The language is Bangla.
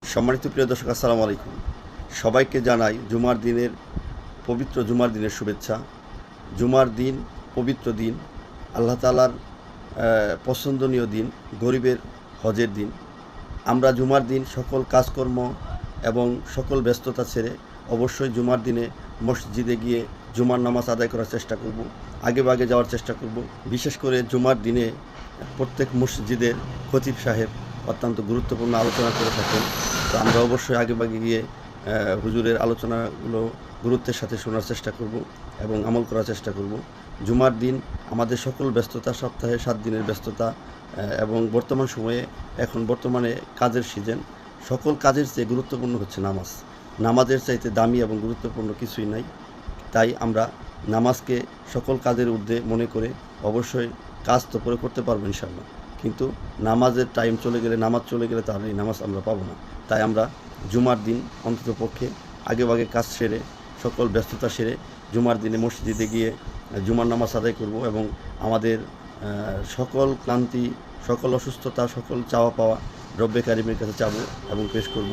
সম্মানিত প্রিয় দর্শক, আসসালামু আলাইকুম। সবাইকে জানাই পবিত্র জুমার দিনের শুভেচ্ছা। জুমার দিন পবিত্র দিন, আল্লাহ তাআলার পছন্দনীয় দিন, গরিবের হজের দিন। আমরা জুমার দিন সকল কাজকর্ম এবং সকল ব্যস্ততা ছেড়ে অবশ্যই জুমার দিনে মসজিদে গিয়ে জুমার নামাজ আদায় করার চেষ্টা করব, আগে যাওয়ার চেষ্টা করব। বিশেষ করে জুমার দিনে প্রত্যেক মসজিদের খতিব সাহেব অত্যন্ত গুরুত্বপূর্ণ আলোচনা করে থাকেন। তো আমরা অবশ্যই আগে গিয়ে হুজুরের আলোচনাগুলো গুরুত্বের সাথে শোনার চেষ্টা করব এবং আমল করার চেষ্টা করব। জুমার দিন আমাদের সকল ব্যস্ততা, সপ্তাহে 7 দিনের ব্যস্ততা এবং বর্তমান সময়ে বর্তমানে কাজের সিজন, সকল কাজের চেয়ে গুরুত্বপূর্ণ হচ্ছে নামাজ। নামাজের চাইতে দামি এবং গুরুত্বপূর্ণ কিছুই নাই। তাই আমরা নামাজকে সকল কাজের ঊর্ধ্বে মনে করে অবশ্যই কাজ তো পরে করতে পারবো ইনশাআল্লাহ, কিন্তু নামাজের টাইম চলে গেলে, নামাজ চলে গেলে তাহলে এই নামাজ আমরা পাবো না। তাই আমরা জুমার দিন অন্তত পক্ষে আগে কাজ সেরে, সকল ব্যস্ততা সেরে জুমার দিনে মসজিদে গিয়ে জুমার নামাজ আদায় করব এবং আমাদের সকল ক্লান্তি, সকল অসুস্থতা, সকল চাওয়া পাওয়া রব্বে কারিমের কাছে চাবো এবং পেশ করব।